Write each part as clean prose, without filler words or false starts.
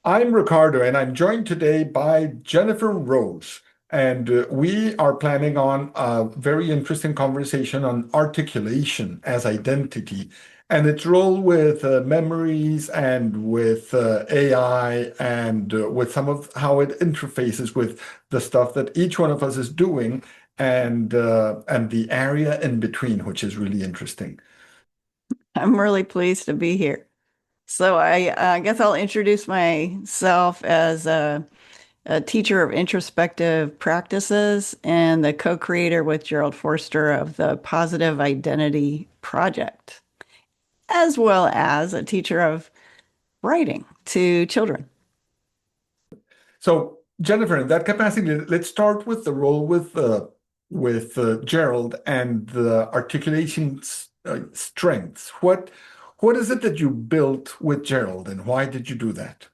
I'm Ricardo, and I'm joined today by Jennifer Rose. And we are planning on a very interesting conversation on articulation as identity and its role with memories and with AI and with some of how it interfaces with the stuff that each one of us is doing and the area in between, which is really interesting. I'm really pleased to be here. So I guess I'll introduce myself as a teacher of introspective practices and the co-creator with Jerald Forster of the Positive Identity Project, as well as a teacher of writing to children. So, Jennifer, in that capacity, let's start with the role with Gerald and the articulation strengths. What is it that you built with Gerald, and why did you do that?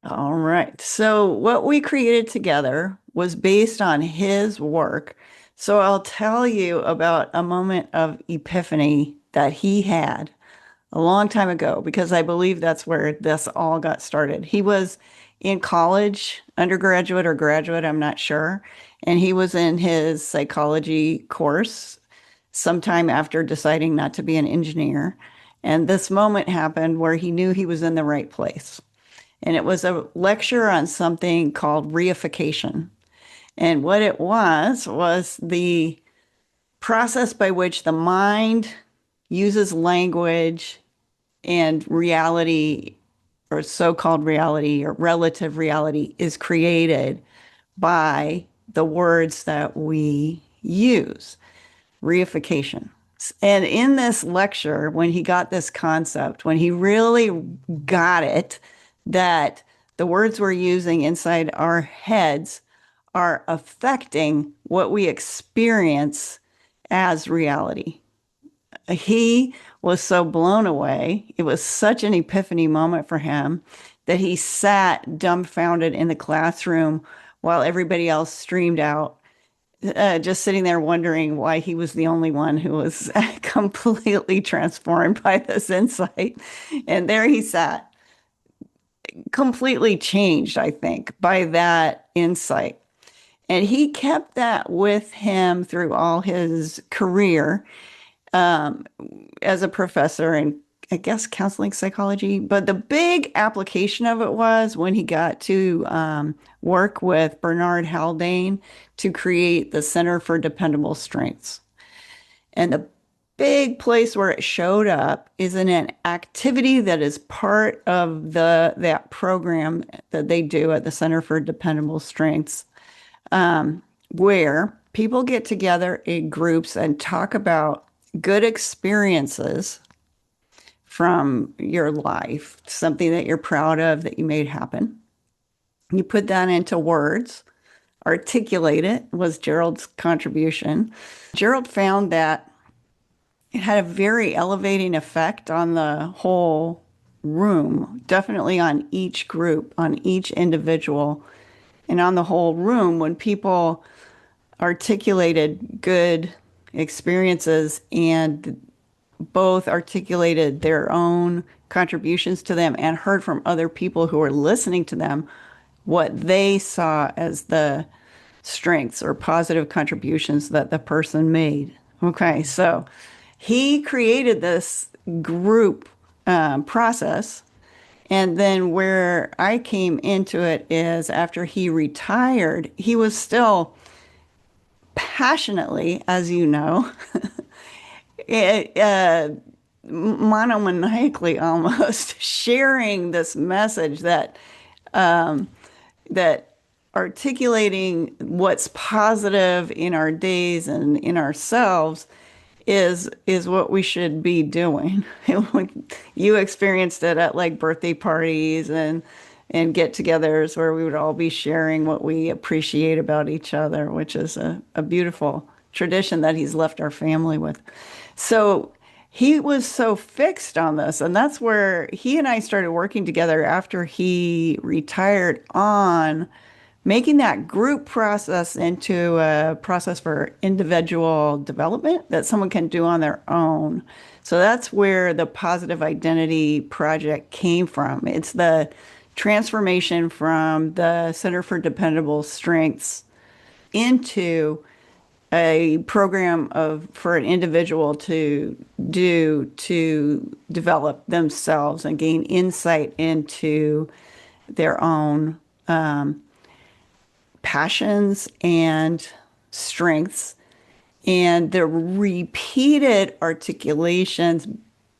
All right. So what we created together was based on his work. So I'll tell you about a moment of epiphany that he had a long time ago, because I believe that's where this all got started. He was in college, undergraduate or graduate, I'm not sure. And he was in his psychology course sometime after deciding not to be an engineer. And this moment happened where he knew he was in the right place. And it was a lecture on something called reification. And what it was the process by which the mind uses language and reality, or so-called reality or relative reality, is created by the words that we use. Reification. And in this lecture, when he got this concept, when he really got it, that the words we're using inside our heads are affecting what we experience as reality. He was so blown away. It was such an epiphany moment for him that he sat dumbfounded in the classroom while everybody else streamed out, just sitting there wondering why he was the only one who was completely transformed by this insight. And there he sat, completely changed, I think, by that insight. And he kept that with him through all his career um, as a professor in, I guess, counseling psychology. But the big application of it was when he got to work with Bernard Haldane to create the Center for Dependable Strengths. And the big place where it showed up is in an activity that is part of the that program that they do at the Center for Dependable Strengths, where people get together in groups and talk about good experiences from your life, something that you're proud of that you made happen. You put that into words, articulate it, was Jerald's contribution. Jerald found that it had a very elevating effect on the whole room, definitely on each group, on each individual, and on the whole room when people articulated good experiences and both articulated their own contributions to them and heard from other people who were listening to them what they saw as the strengths or positive contributions that the person made. Okay, so he created this group process. And then where I came into it is after he retired, he was still passionately, as you know, it, monomaniacally almost sharing this message that articulating what's positive in our days and in ourselves is what we should be doing. You experienced it at like birthday parties and get-togethers where we would all be sharing what we appreciate about each other, which is a beautiful tradition that he's left our family with. So he was so fixed on this, and that's where he and I started working together after he retired on making that group process into a process for individual development that someone can do on their own. So that's where the Positive Identity Project came from. It's the transformation from the Center for Dependable Strengths into a program for an individual to do to develop themselves and gain insight into their own passions and strengths, and the repeated articulations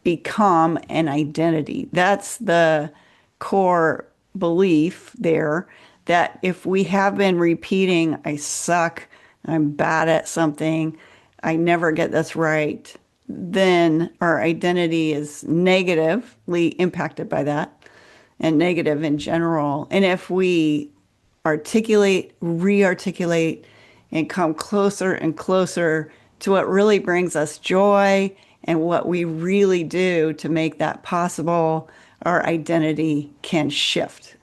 become an identity. That's the core belief there, that if we have been repeating, I suck, I'm bad at something, I never get this right, then our identity is negatively impacted by that and negative in general. And if we articulate, re-articulate, and come closer and closer to what really brings us joy and what we really do to make that possible, our identity can shift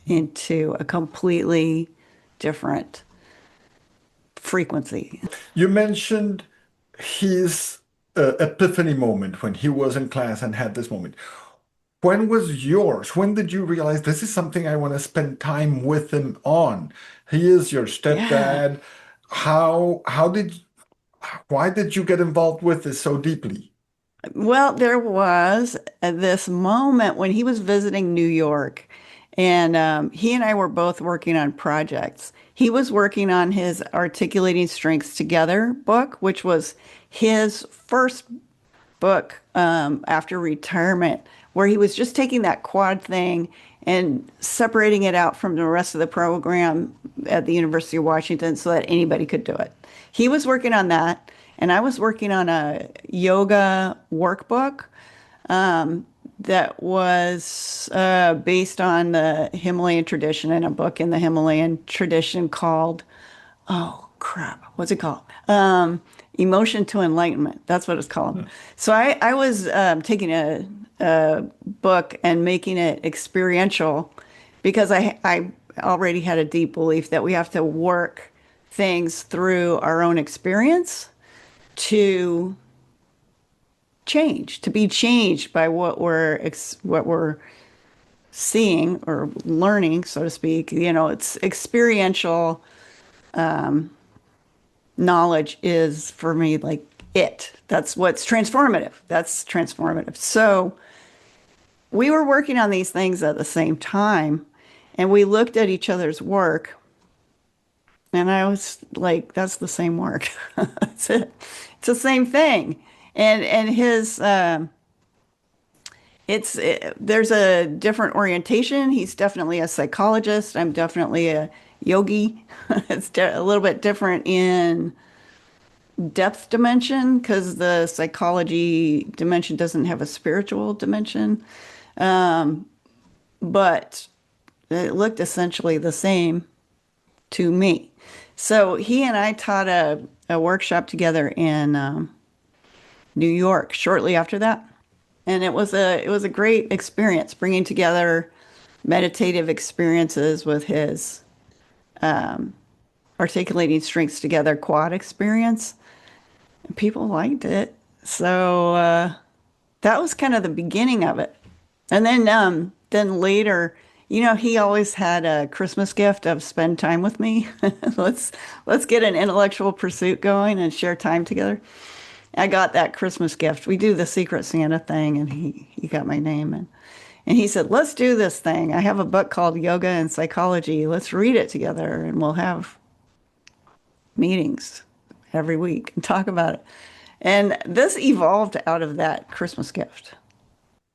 into a completely different frequency. You mentioned his epiphany moment when he was in class and had this moment. When was yours? When did you realize this is something I want to spend time with him on? He is your Yeah. stepdad. How did why did you get involved with this so deeply? Well, there was this moment when he was visiting New York, and he and I were both working on projects. He was working on his Articulating Strengths Together book, which was his first book after retirement, where he was just taking that quad thing and separating it out from the rest of the program at the University of Washington so that anybody could do it. He was working on that, and I was working on a yoga workbook that was based on the Himalayan tradition, and a book in the Himalayan tradition called, oh crap, what's it called? Emotion to Enlightenment. That's what it's called. So I was taking a book and making it experiential because I already had a deep belief that we have to work things through our own experience to change, to be changed by what we're seeing or learning, so to speak. You know, it's experiential knowledge is for me like it. That's what's transformative. That's transformative. So we were working on these things at the same time, and we looked at each other's work, and I was like, that's the same work. That's it. It's the same thing. And his there's a different orientation. He's definitely a psychologist. I'm definitely a yogi. It's a little bit different in depth dimension because the psychology dimension doesn't have a spiritual dimension. But it looked essentially the same to me. So he and I taught a workshop together in New York shortly after that. And it was a great experience bringing together meditative experiences with his Articulating Strengths Together quad experience. And people liked it. So that was kind of the beginning of it. And then later, you know, he always had a Christmas gift of spend time with me. Let's get an intellectual pursuit going and share time together. I got that Christmas gift. We do the Secret Santa thing, and he got my name, and he said, "Let's do this thing. I have a book called Yoga and Psychology. Let's read it together, and we'll have meetings every week and talk about it." And this evolved out of that Christmas gift.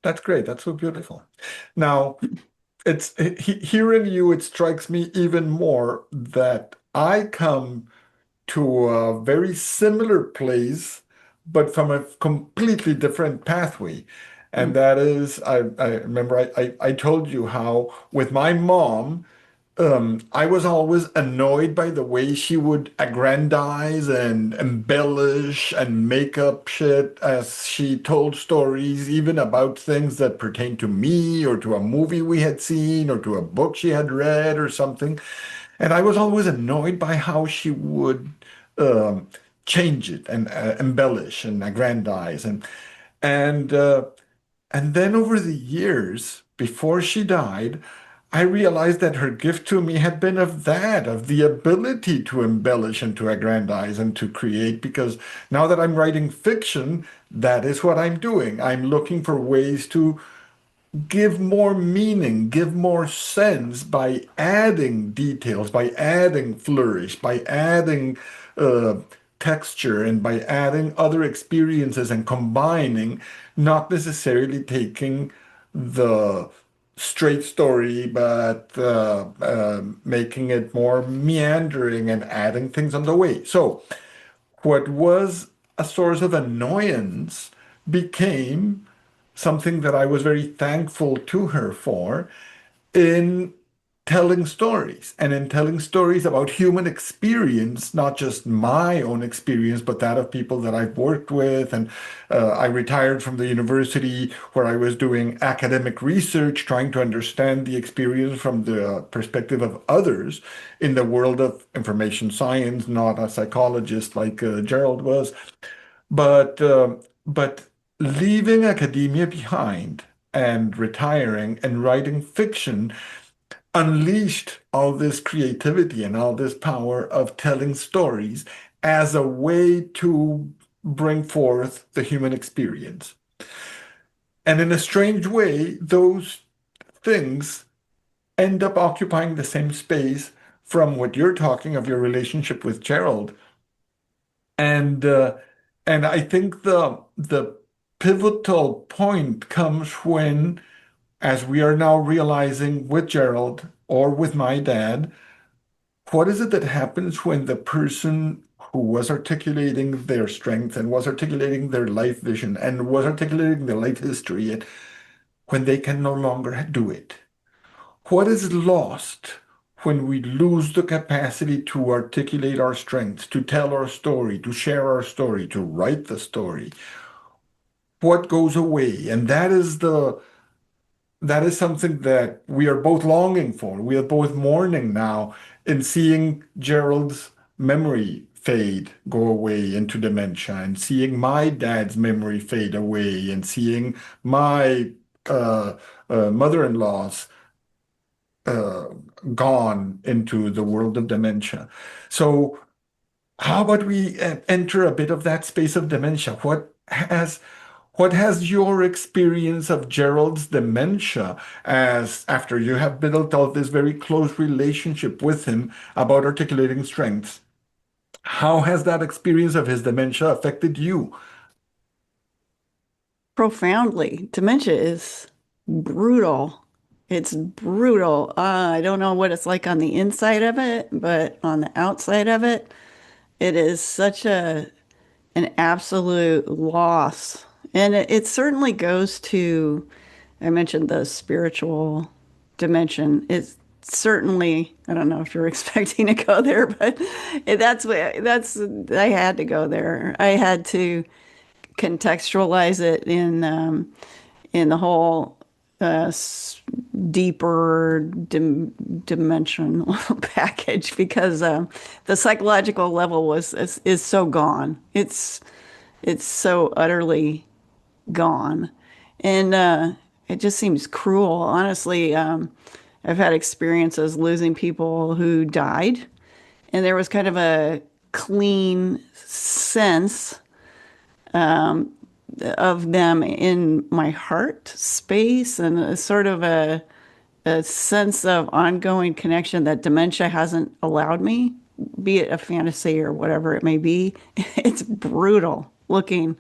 That's great. That's so beautiful. Now, hearing you, it strikes me even more that I come to a very similar place, but from a completely different pathway. And Mm. that is, I remember I told you how with my mom, I was always annoyed by the way she would aggrandize and embellish and make up shit as she told stories, even about things that pertain to me or to a movie we had seen or to a book she had read or something. And I was always annoyed by how she would um, change it and embellish and aggrandize and uh, and then over the years before she died. I realized that her gift to me had been of that, of the ability to embellish and to aggrandize and to create, because now that I'm writing fiction, that is what I'm doing. I'm looking for ways to give more meaning, give more sense by adding details, by adding flourish, by adding uh, texture, and by adding other experiences and combining, not necessarily taking the straight story, but making it more meandering and adding things on the way. So, what was a source of annoyance became something that I was very thankful to her for in telling stories and in telling stories about human experience, not just my own experience, but that of people that I've worked with. And I retired from the university where I was doing academic research, trying to understand the experience from the perspective of others in the world of information science, not a psychologist like Jerald was. But leaving academia behind and retiring and writing fiction unleashed all this creativity and all this power of telling stories as a way to bring forth the human experience. And in a strange way, those things end up occupying the same space from what you're talking of your relationship with Gerald. And I think the pivotal point comes when, as we are now realizing with Gerald or with my dad, what is it that happens when the person who was articulating their strength and was articulating their life vision and was articulating their life history, and when they can no longer do it? What is lost when we lose the capacity to articulate our strengths, to tell our story, to share our story, to write the story? What goes away? And that is something that we are both longing for. We are both mourning now in seeing Gerald's memory fade, go away into dementia, and seeing my dad's memory fade away, and seeing my uh, mother-in-law's uh, gone into the world of dementia. So, how about we enter a bit of that space of dementia? What has your experience of Gerald's dementia, as after you have built out this very close relationship with him about articulating strengths, how has that experience of his dementia affected you? Profoundly. Dementia is brutal. It's brutal. I don't know what it's like on the inside of it, but on the outside of it, it is such an absolute loss. And it certainly goes to, I mentioned the spiritual dimension. It's certainly, I don't know if you're expecting to go there, but I had to go there. I had to contextualize it in the whole deeper dimensional package because the psychological level is so gone. It's so utterly gone, and it just seems cruel. Honestly, I've had experiences losing people who died, and there was kind of a clean sense of them in my heart space and a sort of a sense of ongoing connection that dementia hasn't allowed me, be it a fantasy or whatever it may be. It's brutal looking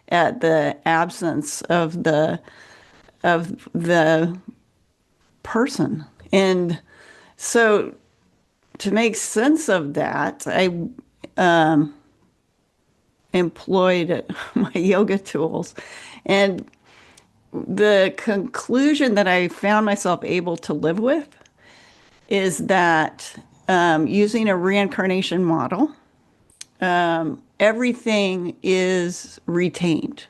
at the absence of the person. And so to make sense of that, I employed my yoga tools. And the conclusion that I found myself able to live with is that using a reincarnation model, everything is retained.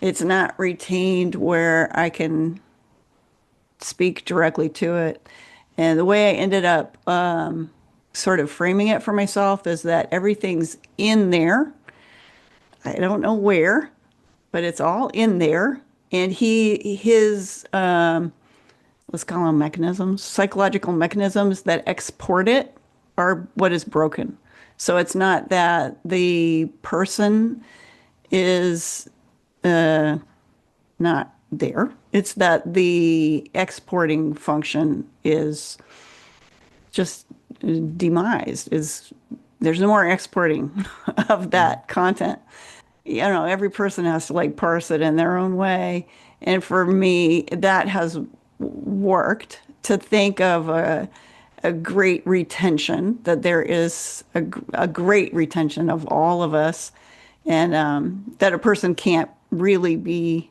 It's not retained where I can speak directly to it. And the way I ended up sort of framing it for myself is that everything's in there. I don't know where, but it's all in there. And his let's call them mechanisms, psychological mechanisms that export it are what is broken. So it's not that the person is not there. It's that the exporting function is just demised. Is there's no more exporting of that content. You know, every person has to like parse it in their own way. And for me, that has worked to think of a great retention, that there is a great retention of all of us, and that a person can't really be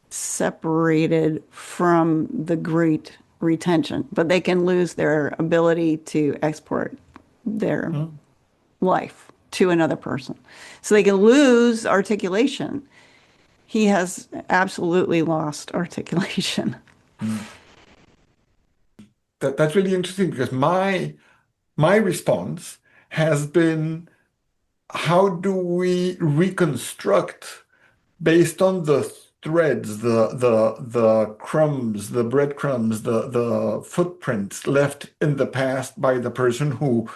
separated from the great retention, but they can lose their ability to export their life to another person. So they can lose articulation. He has absolutely lost articulation. That's really interesting because my response has been, how do we reconstruct based on the threads, the crumbs, the breadcrumbs, the footprints left in the past by the person who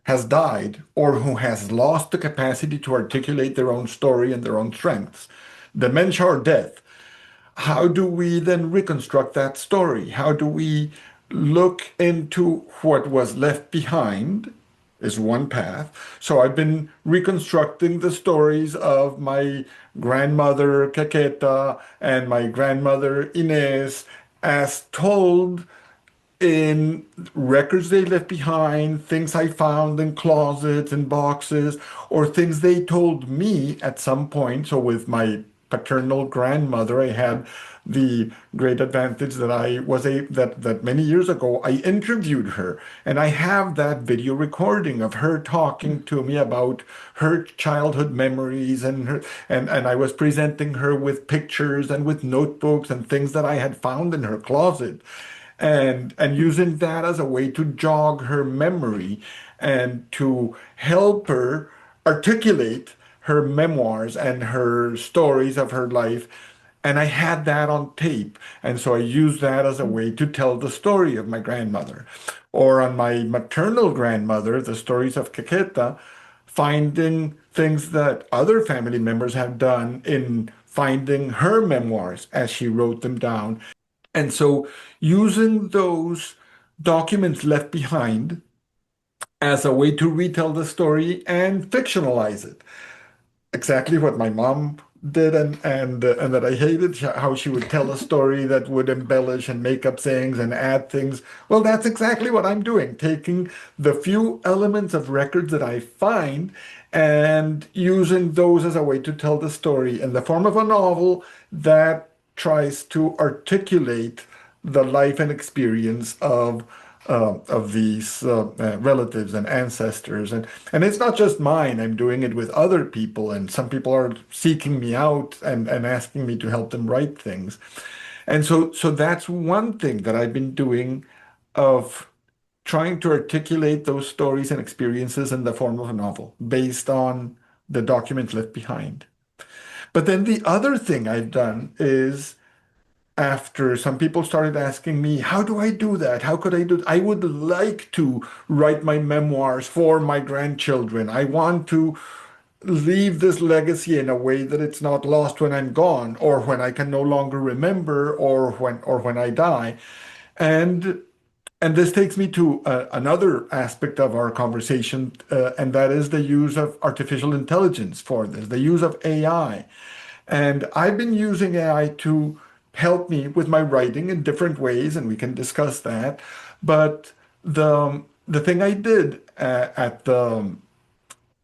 has died or who has lost the capacity to articulate their own story and their own strengths, dementia or death. How do we then reconstruct that story? How do we look into what was left behind? Is one path. So I've been reconstructing the stories of my grandmother Caqueta and my grandmother Inez as told in records they left behind, things I found in closets and boxes, or things they told me at some point. So with my paternal grandmother, I had the great advantage that I was that many years ago I interviewed her, and I have that video recording of her talking to me about her childhood memories and I was presenting her with pictures and with notebooks and things that I had found in her closet, and using that as a way to jog her memory and to help her articulate her memoirs and her stories of her life. And I had that on tape. And so I used that as a way to tell the story of my grandmother. Or on my maternal grandmother, the stories of Caqueta, finding things that other family members have done in finding her memoirs as she wrote them down. And so using those documents left behind as a way to retell the story and fictionalize it. Exactly what my mom did, and that I hated, how she would tell a story that would embellish and make up things and add things. Well, that's exactly what I'm doing, taking the few elements of records that I find and using those as a way to tell the story in the form of a novel that tries to articulate the life and experience of these relatives and ancestors, and it's not just mine. I'm doing it with other people, and some people are seeking me out and asking me to help them write things, and so that's one thing that I've been doing, of trying to articulate those stories and experiences in the form of a novel based on the documents left behind. But then the other thing I've done is, after some people started asking me, how do I do that? How could I do I would like to write my memoirs for my grandchildren. I want to leave this legacy in a way that it's not lost when I'm gone, or when I can no longer remember, or when I die. And and this takes me to another aspect of our conversation, and that is the use of artificial intelligence for this, the use of AI. And I've been using AI to help me with my writing in different ways, and we can discuss that. But the thing I did at the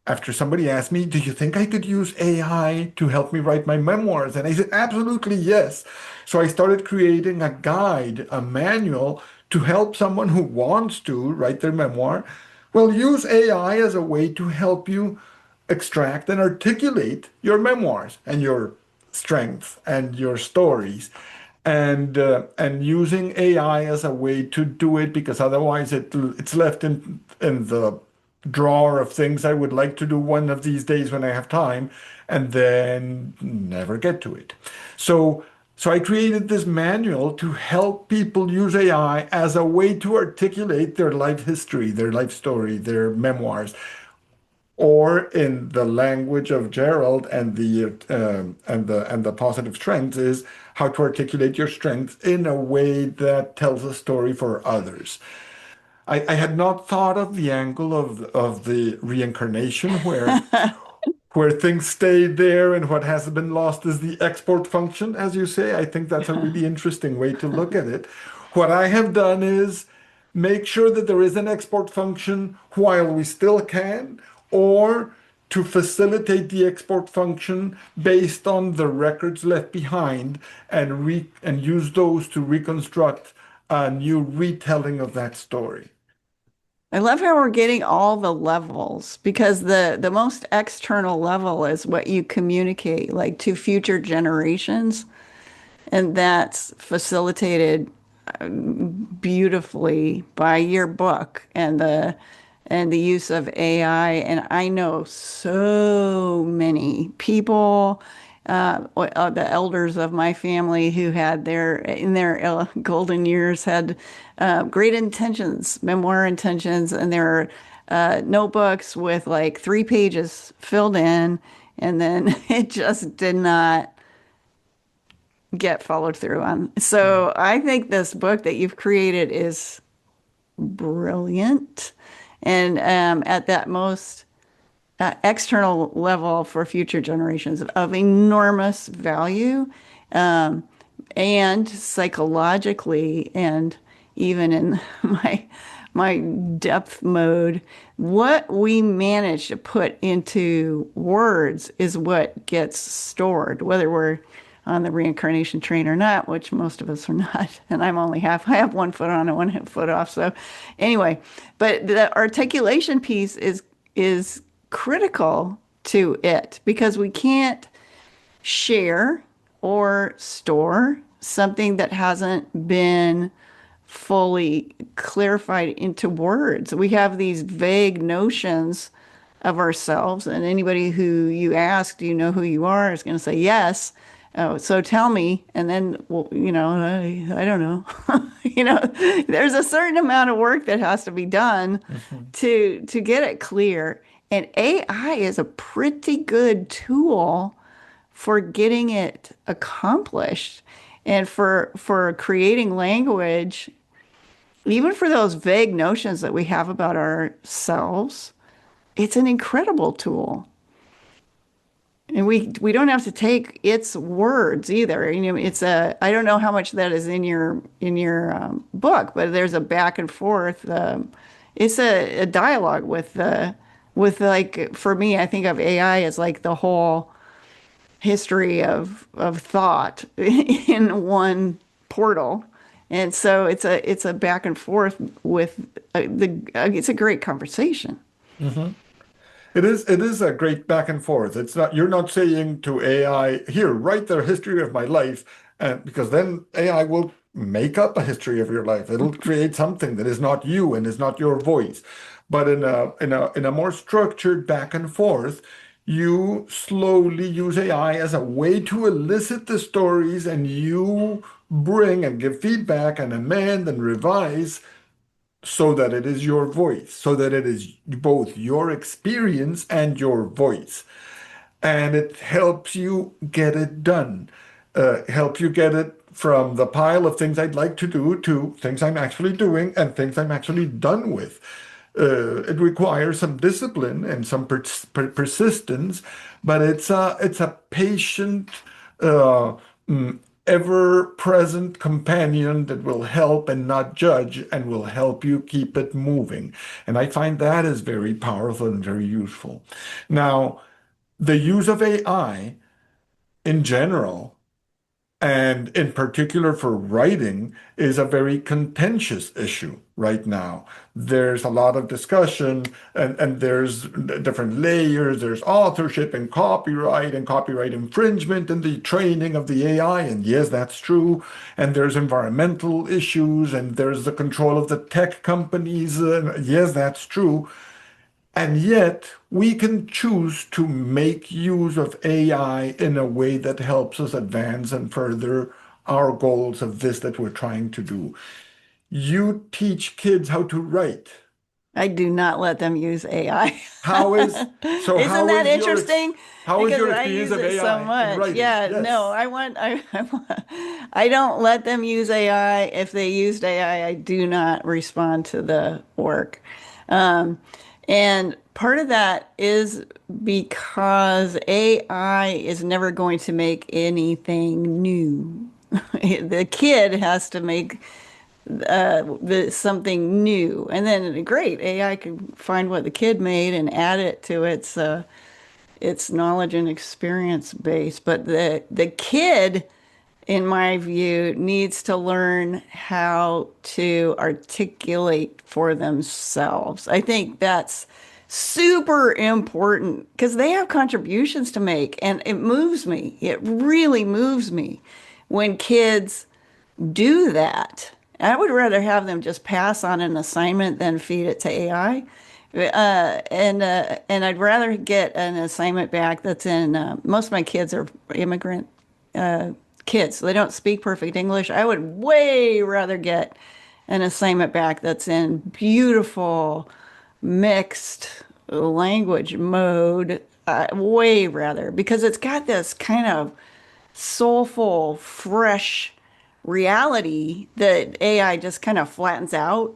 after somebody asked me, do you think I could use AI to help me write my memoirs? And I said, absolutely yes. So I started creating a guide, a manual to help someone who wants to write their memoir. Well, use AI as a way to help you extract and articulate your memoirs and your strengths and your stories, and using AI as a way to do it, because otherwise it's left in the drawer of things I would like to do one of these days when I have time, and then never get to it. So So I created this manual to help people use AI as a way to articulate their life history, their life story, their memoirs, or in the language of Jerald and the positive strengths is how to articulate your strengths in a way that tells a story for others. I had not thought of the angle of the reincarnation where things stay there and what has been lost is the export function, as you say. I think that's a really interesting way to look at it. What I have done is make sure that there is an export function while we still can, or to facilitate the export function based on the records left behind and use those to reconstruct a new retelling of that story. I love how we're getting all the levels because the most external level is what you communicate like to future generations, and that's facilitated beautifully by your book and the use of AI. And I know so many people, the elders of my family who had in their golden years had great intentions, memoir intentions, and their notebooks with like 3 pages filled in, and then it just did not get followed through on. So I think this book that you've created is brilliant. And at that most external level for future generations of enormous value, and psychologically, and even in my depth mode, what we manage to put into words is what gets stored, whether we're on the reincarnation train or not, which most of us are not. And I have 1 foot on and 1 foot off. So anyway, but the articulation piece is critical to it because we can't share or store something that hasn't been fully clarified into words. We have these vague notions of ourselves, and anybody who you ask, do you know who you are, is going to say yes. Oh, so tell me, and then, well, I don't know. There's a certain amount of work that has to be done to get it clear. And AI is a pretty good tool for getting it accomplished and for creating language, even for those vague notions that we have about ourselves. It's an incredible tool. And we don't have to take its words either. I don't know how much that is in your book, but there's a back and forth. It's a dialogue with like, for me, I think of AI as like the whole history of thought in one portal. And so it's a back and forth with it's a great conversation. Mhm. It is a great back and forth. It's not, you're not saying to AI, here, write the history of my life, and because then AI will make up a history of your life. It'll create something that is not you and is not your voice. But in a more structured back and forth, you slowly use AI as a way to elicit the stories, and you bring and give feedback and amend and revise so that it is your voice, so that it is both your experience and your voice. And it helps you get it done, help you get it from the pile of things I'd like to do to things I'm actually doing and things I'm actually done with. It requires some discipline and some persistence, but it's a patient, uh, mm, ever-present companion that will help and not judge and will help you keep it moving. And I find that is very powerful and very useful. Now, the use of AI in general, and in particular for writing, is a very contentious issue right now. There's a lot of discussion, and there's different layers. There's authorship and copyright infringement and the training of the AI. And yes, that's true. And there's environmental issues, and there's the control of the tech companies. Yes, that's true. And yet, we can choose to make use of AI in a way that helps us advance and further our goals of this that we're trying to do. You teach kids how to write. I do not let them use AI. How is so Isn't how that is your interesting? how is Because your I experience use of it so AI in much. writing? Yeah, no, Yes. I don't let them use AI. If they used AI, I do not respond to the work. Um, and part of that is because AI is never going to make anything new. The kid has to make something new, and then great, AI can find what the kid made and add it to its knowledge and experience base. But the kid, in my view, needs to learn how to articulate for themselves. I think that's super important because they have contributions to make, and it moves me. It really moves me when kids do that. I would rather have them just pass on an assignment than feed it to AI. And I'd rather get an assignment back that's in, most of my kids are immigrant kids, so they don't speak perfect English. I would way rather get an assignment back that's in beautiful mixed language mode. Way rather, because it's got this kind of soulful, fresh reality that AI just kind of flattens out.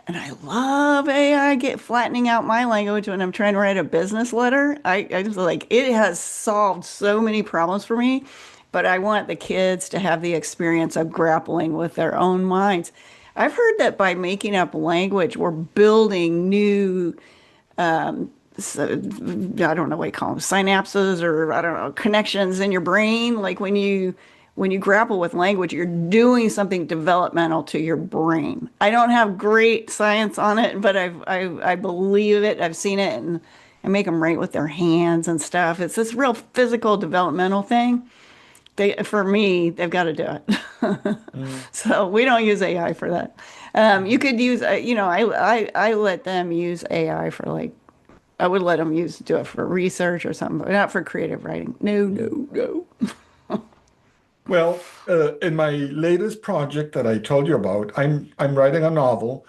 And I love AI get flattening out my language when I'm trying to write a business letter. I just like it has solved so many problems for me, but I want the kids to have the experience of grappling with their own minds. I've heard that by making up language, we're building new so, I don't know what you call them, synapses or I don't know, connections in your brain. Like when you grapple with language, you're doing something developmental to your brain. I don't have great science on it, but I believe it. I've seen it, and I make them write with their hands and stuff. It's this real physical developmental thing. For me, they've got to do it. Mm, So we don't use AI for that. You mhm. could use, I let them use AI for like I would let them do it for research or something, but not for creative writing. No, no, no. Well, in my latest project that I told you about, I'm writing a novel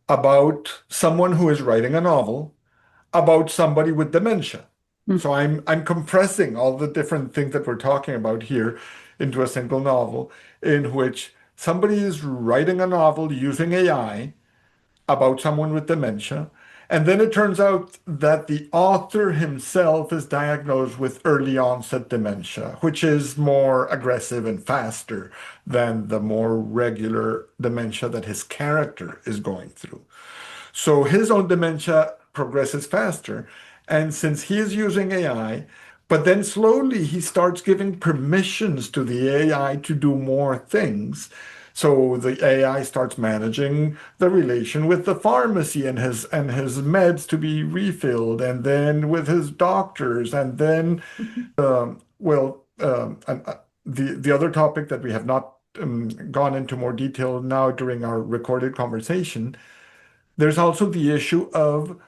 about someone who is writing a novel about somebody with dementia. So I'm compressing all the different things that we're talking about here into a single novel in which somebody is writing a novel using AI about someone with dementia. And then it turns out that the author himself is diagnosed with early onset dementia, which is more aggressive and faster than the more regular dementia that his character is going through. So his own dementia progresses faster. And since he is using AI, but then slowly he starts giving permissions to the AI to do more things. So the AI starts managing the relation with the pharmacy and his meds to be refilled, and then with his doctors, and then the other topic that we have not gone into more detail now during our recorded conversation, there's also the issue of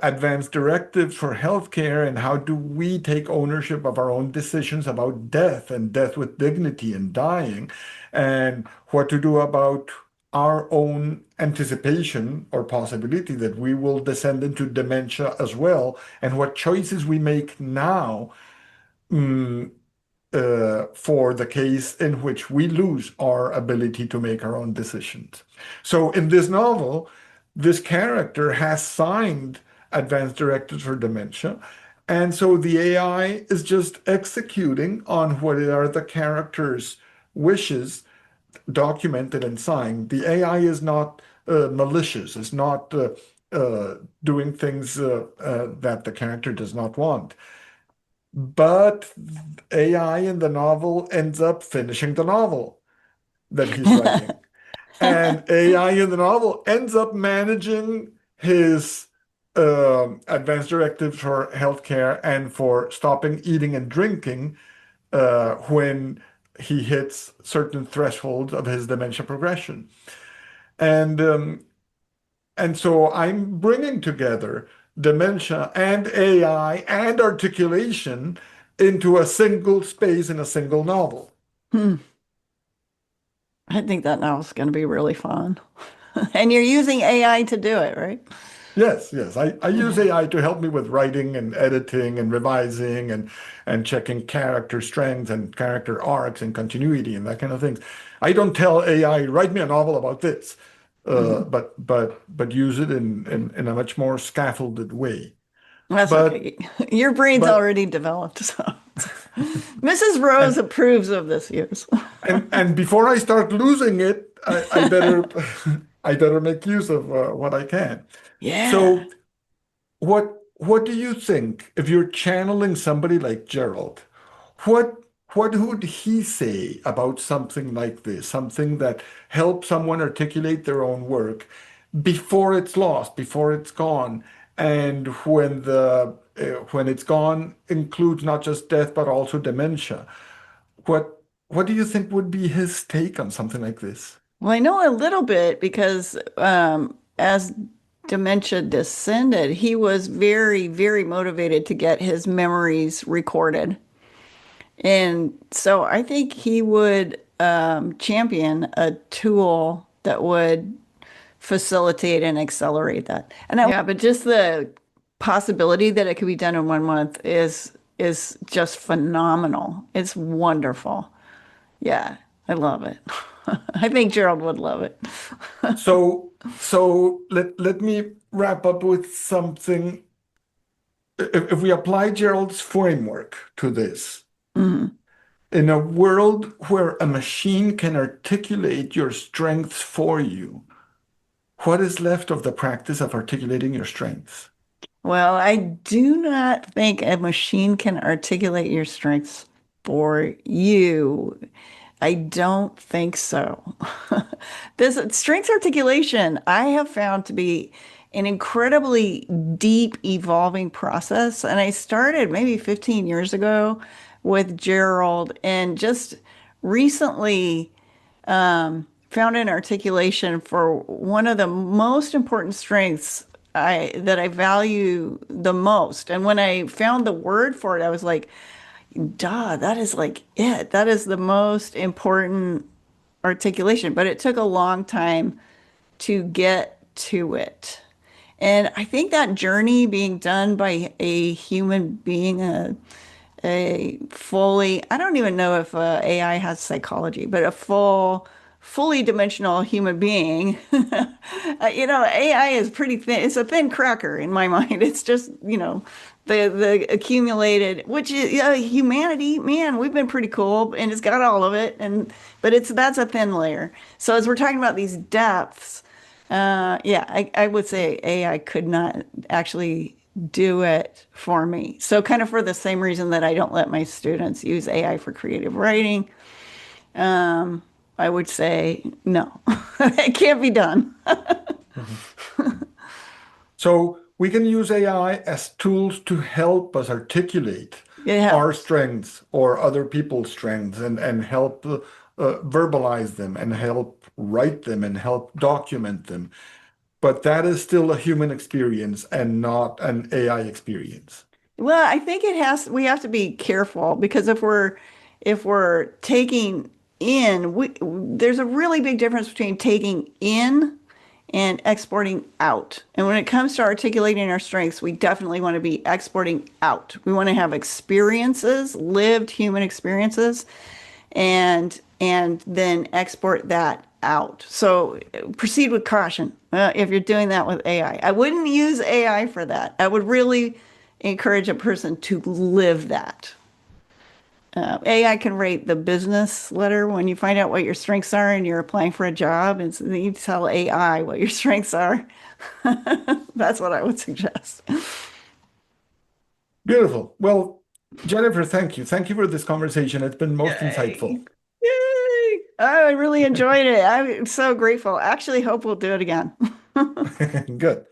advanced directives for healthcare and how do we take ownership of our own decisions about death and death with dignity and dying, and what to do about our own anticipation or possibility that we will descend into dementia as well, and what choices we make now mm, for the case in which we lose our ability to make our own decisions. So in this novel, this character has signed advanced directives for dementia. And so the AI is just executing on what are the character's wishes documented and signed. The AI is not malicious, it's not doing things that the character does not want. But AI in the novel ends up finishing the novel that he's writing. And AI in the novel ends up managing his advanced directives for healthcare and for stopping eating and drinking when he hits certain thresholds of his dementia progression. And so I'm bringing together dementia and AI and articulation into a single space in a single novel. Hmm. I think that novel's going to be really fun. And you're using AI to do it, right? Yes, yes. I use AI to help me with writing and editing and revising and checking character strengths and character arcs and continuity and that kind of things. I don't tell AI, write me a novel about this, Mhm. but use it in a much more scaffolded way. That's But okay. Your brain's but already developed, so Mrs. Rose and approves of this use. and before I start losing it, I better I better make use of what I can. Yeah. So what do you think if you're channeling somebody like Jerald? What what would he say about something like this? Something that helps someone articulate their own work before it's lost, before it's gone, and when it's gone includes not just death but also dementia. What do you think would be his take on something like this? Well, I know a little bit because as dementia descended, he was very, very motivated to get his memories recorded. And so I think he would champion a tool that would facilitate and accelerate that. And yeah, but just the possibility that it could be done in 1 month is just phenomenal. It's wonderful. Yeah, I love it. I think Gerald would love it. So let me wrap up with something. If we apply Gerald's framework to this, Mhm. in a world where a machine can articulate your strengths for you, what is left of the practice of articulating your strengths? Well, I do not think a machine can articulate your strengths for you. I don't think so. This strengths articulation, I have found to be an incredibly deep, evolving process. And I started maybe 15 years ago with Gerald and just recently found an articulation for one of the most important strengths that I value the most. And when I found the word for it, I was like, duh, that is like it. That is the most important articulation. But it took a long time to get to it. And I think that journey being done by a human being, a fully, I don't even know if AI has psychology, but a fully dimensional human being. AI is pretty thin. It's a thin cracker in my mind. It's just, the accumulated, which is humanity, man, we've been pretty cool and it's got all of it. But that's a thin layer. So as we're talking about these depths, yeah, I would say AI could not actually do it for me. So kind of for the same reason that I don't let my students use AI for creative writing, I would say no, it can't be done. Mhm. So we can use AI as tools to help us articulate It our helps. strengths or other people's strengths and help verbalize them and help write them and help document them. But that is still a human experience and not an AI experience. Well, I think we have to be careful because if we're taking in, there's a really big difference between taking in and exporting out. And when it comes to articulating our strengths, we definitely want to be exporting out. We want to have experiences, lived human experiences, and then export that out. So proceed with caution if you're doing that with AI. I wouldn't use AI for that. I would really encourage a person to live that. AI can rate the business letter when you find out what your strengths are and you're applying for a job, and so you tell AI what your strengths are. That's what I would suggest. Beautiful. Well, Jennifer, thank you. Thank you for this conversation. It's been most Yay. insightful. Yay. I really enjoyed it. I'm so grateful. I actually hope we'll do it again. Good.